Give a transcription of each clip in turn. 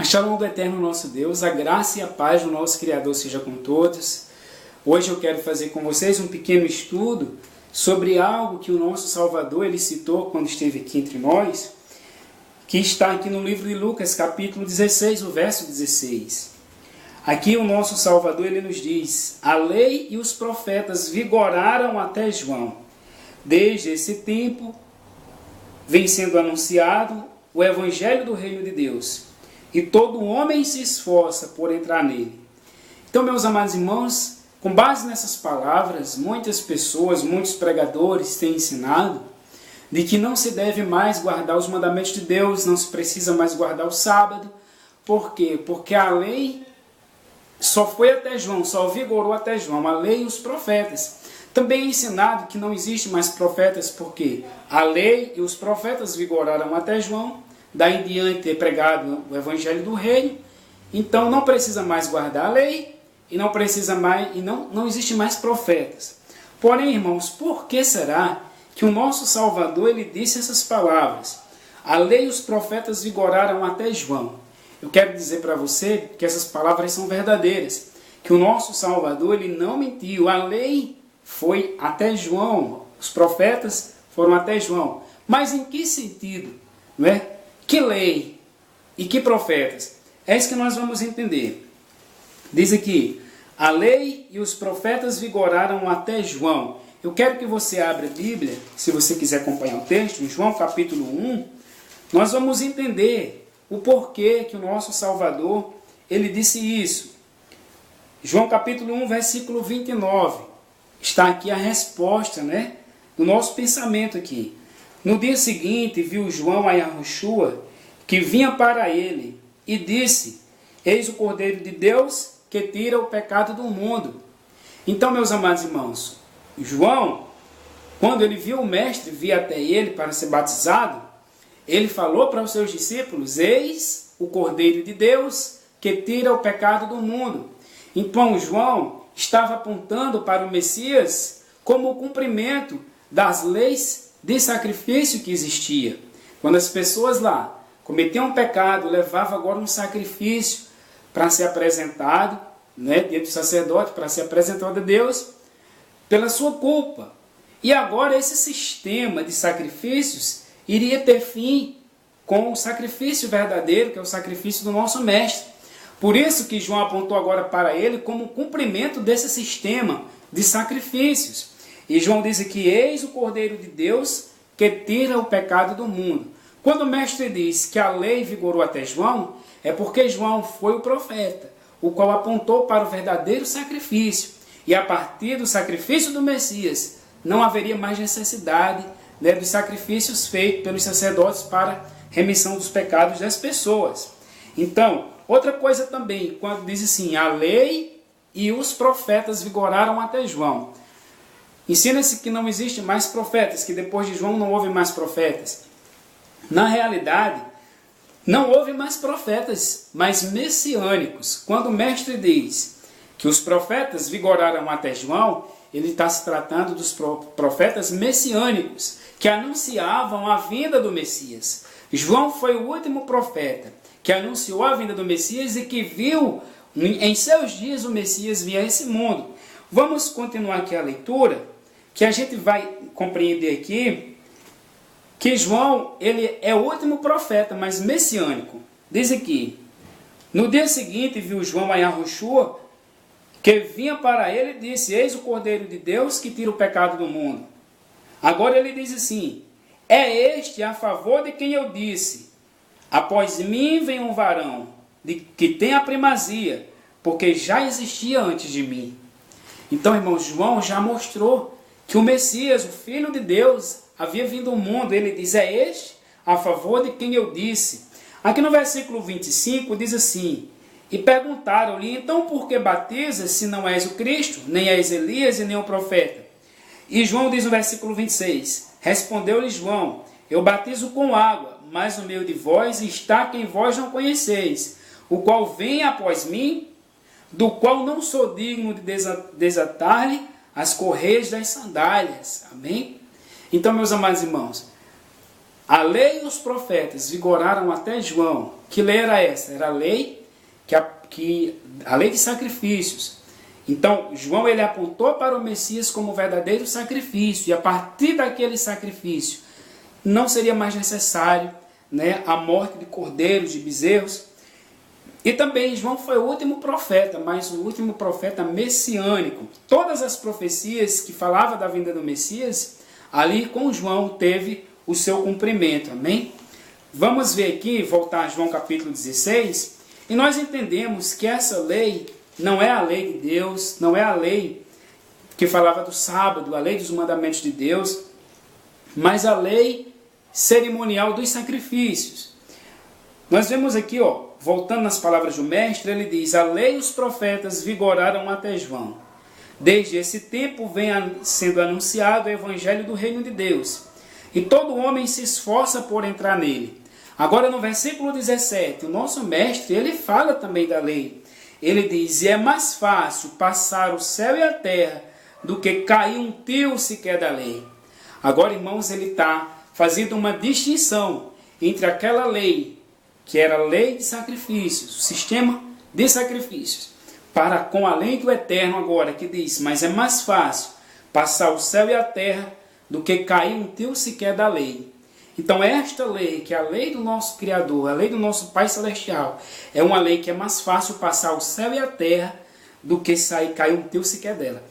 Shalom do eterno nosso Deus, a graça e a paz do nosso Criador seja com todos. Hoje eu quero fazer com vocês um pequeno estudo sobre algo que o nosso Salvador ele citou quando esteve aqui entre nós, que está aqui no livro de Lucas, capítulo 16, o verso 16. Aqui o nosso Salvador ele nos diz: a lei e os profetas vigoraram até João. Desde esse tempo vem sendo anunciado o evangelho do reino de Deus, e todo homem se esforça por entrar nele. Então, meus amados irmãos, com base nessas palavras, muitas pessoas, muitos pregadores têm ensinado de que não se deve mais guardar os mandamentos de Deus, não se precisa mais guardar o sábado. Por quê? Porque a lei só foi até João, só vigorou até João, a lei e os profetas. Também é ensinado que não existe mais profetas, porque a lei e os profetas vigoraram até João, daí em diante é pregado o evangelho do reino, então não precisa mais guardar a lei e não precisa mais e não existe mais profetas. Porém, irmãos, por que será que o nosso Salvador ele disse essas palavras? A lei e os profetas vigoraram até João. Eu quero dizer para você que essas palavras são verdadeiras, que o nosso Salvador ele não mentiu. A lei foi até João, os profetas foram até João. Mas em que sentido? Não é? Que lei e que profetas? É isso que nós vamos entender. Diz aqui, a lei e os profetas vigoraram até João. Eu quero que você abra a Bíblia, se você quiser acompanhar o texto, em João capítulo 1, nós vamos entender o porquê que o nosso Salvador, ele disse isso. João capítulo 1, versículo 29, está aqui a resposta, do nosso pensamento aqui. No dia seguinte, viu João a Yahushua, que vinha para ele, e disse: eis o Cordeiro de Deus, que tira o pecado do mundo. Então, meus amados irmãos, João, quando ele viu o mestre vir até ele para ser batizado, ele falou para os seus discípulos: eis o Cordeiro de Deus, que tira o pecado do mundo. Então, João estava apontando para o Messias como o cumprimento das leis de sacrifício que existia. Quando as pessoas lá cometiam um pecado, levavam agora um sacrifício para ser apresentado, diante do sacerdote, para ser apresentado a Deus, pela sua culpa. E agora esse sistema de sacrifícios iria ter fim com o sacrifício verdadeiro, que é o sacrifício do nosso Mestre. Por isso que João apontou agora para ele como cumprimento desse sistema de sacrifícios. E João diz aqui: eis o Cordeiro de Deus que tira o pecado do mundo. Quando o mestre diz que a lei vigorou até João, é porque João foi o profeta, o qual apontou para o verdadeiro sacrifício. E a partir do sacrifício do Messias, não haveria mais necessidade dos sacrifícios feitos pelos sacerdotes para remissão dos pecados das pessoas. Então, outra coisa também, quando diz assim, a lei e os profetas vigoraram até João. Ensina-se que não existe mais profetas, que depois de João não houve mais profetas. Na realidade, não houve mais profetas, mas messiânicos. Quando o mestre diz que os profetas vigoraram até João, ele está se tratando dos profetas messiânicos, que anunciavam a vinda do Messias. João foi o último profeta que anunciou a vinda do Messias e que viu em seus dias o Messias vir a esse mundo. Vamos continuar aqui a leitura, que a gente vai compreender aqui que João ele é o último profeta, mas messiânico. Diz aqui, no dia seguinte viu João a Yahushua, que vinha para ele e disse: eis o Cordeiro de Deus que tira o pecado do mundo. Agora ele diz assim: é este a favor de quem eu disse: após mim vem um varão que tem a primazia, porque já existia antes de mim. Então, irmão, João já mostrou que o Messias, o Filho de Deus, havia vindo ao mundo. Ele diz: é este a favor de quem eu disse. Aqui no versículo 25 diz assim: e perguntaram-lhe: então por que batizas, se não és o Cristo, nem és Elias e nem o profeta? E João diz no versículo 26, respondeu-lhe João: eu batizo com água, mas no meio de vós está quem vós não conheceis, o qual vem após mim, do qual não sou digno de desatar-lhe as correias das sandálias. Amém? Então, meus amados irmãos, A lei e os profetas vigoraram até João. Que lei era essa? Era a lei a lei de sacrifícios. Então, João ele apontou para o Messias como verdadeiro sacrifício, e a partir daquele sacrifício não seria mais necessário, né, a morte de cordeiros, de bezerros. E também João foi o último profeta, mas o último profeta messiânico. Todas as profecias que falavam da vinda do Messias, ali com João teve o seu cumprimento, amém? Vamos ver aqui, voltar a João capítulo 16, e nós entendemos que essa lei não é a lei de Deus, não é a lei que falava do sábado, a lei dos mandamentos de Deus, mas a lei cerimonial dos sacrifícios. Nós vemos aqui, voltando nas palavras do mestre, ele diz: a lei e os profetas vigoraram até João. Desde esse tempo vem sendo anunciado o evangelho do reino de Deus, e todo homem se esforça por entrar nele. Agora no versículo 17, o nosso mestre, ele fala também da lei. Ele diz: e é mais fácil passar o céu e a terra do que cair um tio sequer da lei. Agora, irmãos, ele está fazendo uma distinção entre aquela lei, que era a lei de sacrifícios, o sistema de sacrifícios, para com a lei do eterno agora, que diz: mas é mais fácil passar o céu e a terra do que cair um tio sequer da lei. Então esta lei, que é a lei do nosso Criador, a lei do nosso Pai Celestial, é uma lei que é mais fácil passar o céu e a terra do que cair um tio sequer dela.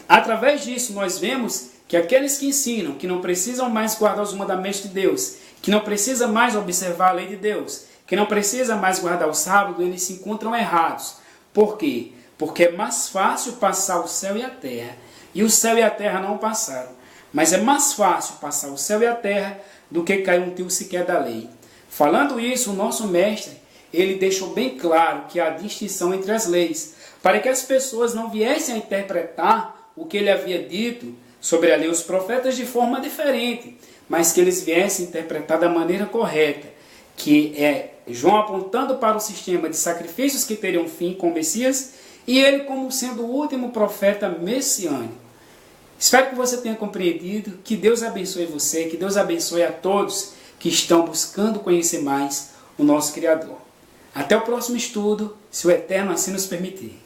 Através disso nós vemos que aqueles que ensinam que não precisam mais guardar os mandamentos de Deus, que não precisa mais observar a lei de Deus, que não precisa mais guardar o sábado, eles se encontram errados. Por quê? Porque é mais fácil passar o céu e a terra. E o céu e a terra não passaram. Mas é mais fácil passar o céu e a terra do que cair um tio sequer da lei. Falando isso, o nosso mestre, ele deixou bem claro que há distinção entre as leis, para que as pessoas não viessem a interpretar o que ele havia dito sobre a lei e os profetas de forma diferente, mas que eles viessem a interpretar da maneira correta, que é João apontando para o sistema de sacrifícios que teriam fim com o Messias, e ele como sendo o último profeta messiânico. Espero que você tenha compreendido, que Deus abençoe você, que Deus abençoe a todos que estão buscando conhecer mais o nosso Criador. Até o próximo estudo, se o Eterno assim nos permitir.